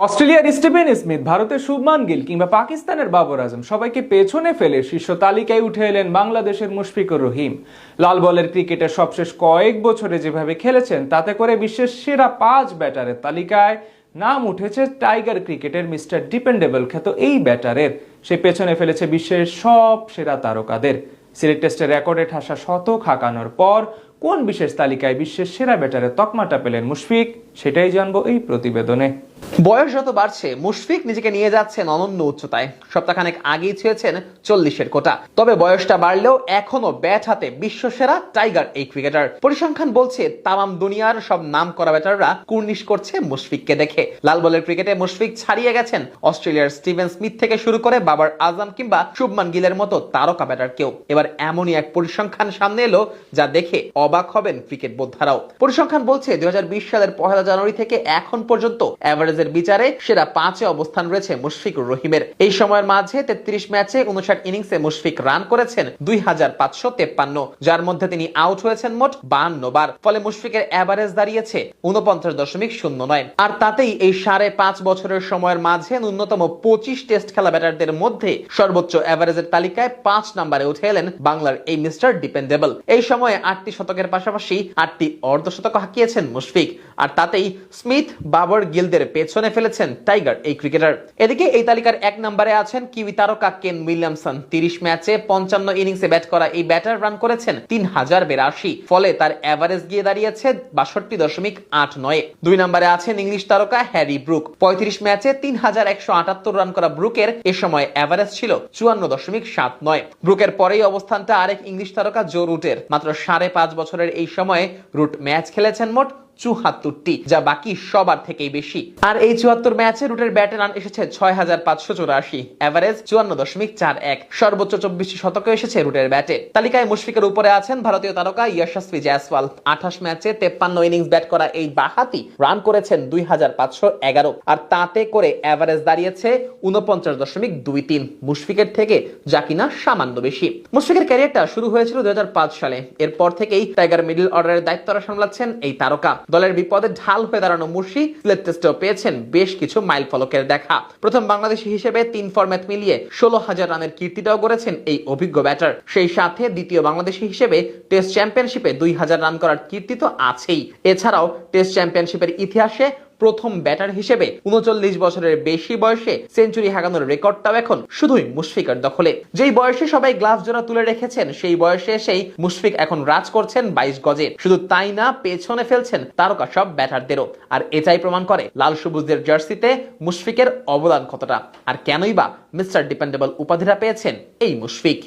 অস্ট্রেলিয়ার Steven Smith, ভারতের শুভমান গিল কিংবা পাকিস্তানের বাবর আজম সবাইকে পেছনে ফেলে শীর্ষ তালিকায় উঠে এলেন বাংলাদেশের মুশফিকুর রহিম। লাল বলের ক্রিকেটের সবশেষ কয়েক বছরে যেভাবে খেলেছেন তাতে করে বিশ্বের সেরা 5 ব্যাটারের তালিকায় নাম উঠেছে টাইগার ক্রিকেটের মিস্টার ডিপেন্ডেবল খ্যাত এই ব্যাটারের। সে পেছনে ফেলেছে বিশ্বের সব সেরা তারকাদের। সিলেট টেস্টের রেকর্ডে ঠাসা শতক হাঁকানোর পর কোন বিশেষ তালিকায় বিশ্বের সেরা ব্যাটারের তকমাটা পেলেন মুশফিক, সেটাই জানবো এই প্রতিবেদনে। বয়স যত বাড়ছে মুশফিক নিজেকে নিয়ে যাচ্ছেন অনন্য উচ্চতায়। সপ্তাহখানেক আগেই ছুঁয়েছেন 40-এর কোটা। তবে বয়সটা বাড়লেও এখনো ব্যাট হাতে বিশ্বসেরা টাইগার এই ক্রিকেটার। পরিসংখ্যান বলছে তামাম দুনিয়ার সব নাম করা ব্যাটাররা কুর্নিশ করছে মুশফিককে দেখে। লাল বলের ক্রিকেটে মুশফিক ছাড়িয়ে গেছেন অস্ট্রেলিয়ার স্টিভেন স্মিথ থেকে শুরু করে বাবর আজম কিংবা শুভমান গিলের মতো তারকা ব্যাটারকেও। এবার এমনই এক পরিসংখ্যান সামনে এলো যা দেখে অবাক হবেন ক্রিকেট বোদ্ধারাও। পরিসংখ্যান বলছে 2020 সালের 1 জানুয়ারি থেকে এখন পর্যন্ত এভারেজের বিচারে সেরা 5-এ অবস্থান রয়েছে মুশফিকুর রহিমের। এই সময়ের মাঝে 33 ম্যাচে 59 ইনিংসে মুশফিক রান করেছেন 2553, যার মধ্যে তিনি আউট হয়েছেন মোট 52 বার। ফলে মুশফিকের এভারেজ দাঁড়িয়েছে 49.09। আর তাতেই এই 5.5 বছরের সময়ের মাঝে ন্যূনতম 25 টেস্ট খেলা ব্যাটারদের মধ্যে সর্বোচ্চ এভারেজের তালিকায় 5 নম্বরে উঠে এলেন বাংলার এই মিস্টার ডিপেন্ডেবল। এই সময়ে 8টি শতকের পাশাপাশি 8টি অর্ধশতক হাঁকিয়েছেন মুশফিক। আর তাতেই স্মিথ, বাবর, গিলদের পেছনে ফেলেছেন টাইগার এই ক্রিকেটার। এদিকে এই তালিকার 1 নম্বরে আছেন কিউই তারকা কেন উইলিয়ামসন। 30 ম্যাচে 55 ইনিংসে ব্যাট করা এই ব্যাটার রান করেছেন 3082, ফলে তার এভারেজ গিয়ে দাঁড়িয়েছে 62.89। 2 নম্বরে আছেন ইংলিশ তারকা হ্যারি ব্রুক। 35 ম্যাচে 3178 রান করা ব্রুকের এ সময় এভারেজ ছিল 54.79। ব্রুকের পরেই অবস্থানটা আরেক ইংলিশ তারকা জো রুটের। মাত্র 5.5 বছরের এই সময়ে রুট ম্যাচ খেলেছেন মোট 74টি, যা বাকি সবার থেকেই বেশি। আর এই 74 ম্যাচে রুটের ব্যাটে রান এসেছে 6584, এভারেজ 54.41। সর্বোচ্চ 24টি শতকে এসেছে রুটের ব্যাটে। তালিকায় মুশফিকের উপরে আছেন ভারতীয় তারকা ইয়াশাস্বী জয়সওয়াল। 28 ম্যাচে 53 ইনিংস ব্যাট করা এই বাহাতি রান করেছেন 2511, আর তাতে করে এভারেজ দাঁড়িয়েছে 49.23, মুশফিকের থেকে যা কিনা সামান্য বেশি। মুশফিকের ক্যারিয়ারটা শুরু হয়েছিল 2005 সালে। এরপর থেকেই টাইগার মিডল অর্ডারের দায়িত্বরা সামলাচ্ছেন এই তারকা। দলের বিপদে ঢাল হয়ে দাঁড়ানো মুশফিক সিলেট টেস্টেও পেয়েছেন বেশ কিছু মাইল ফলকের দেখা। প্রথম বাংলাদেশি হিসেবে 3 ফরম্যাট মিলিয়ে 16,000 রানের কীর্তিটাও গড়েছেন এই অভিজ্ঞ ব্যাটার। সেই সাথে দ্বিতীয় বাংলাদেশি হিসেবে টেস্ট চ্যাম্পিয়নশিপে 2000 রান করার কীর্তি তো আছেই। এছাড়াও টেস্ট চ্যাম্পিয়নশিপের ইতিহাসে প্রথম ব্যাটার হিসেবে 39 বছরের বেশি বয়সে সেঞ্চুরি হাঁকানোর রেকর্ডটাও এখন শুধুই মুশফিকের দখলে। যেই বয়সে সবাই গ্লাভস জোড়া তুলে রেখেছেন সেই বয়সে এসেই মুশফিক এখন রাজ করছেন 22 গজে। শুধু তাই না, পেছনে ফেলছেন তারকা সব ব্যাটারদেরও। আর এটাই প্রমাণ করে লাল সবুজদের জার্সিতে মুশফিকের অবদান কতটা, আর কেনই বা মিস্টার ডিপেন্ডেবল উপাধিটা পেয়েছেন এই মুশফিক।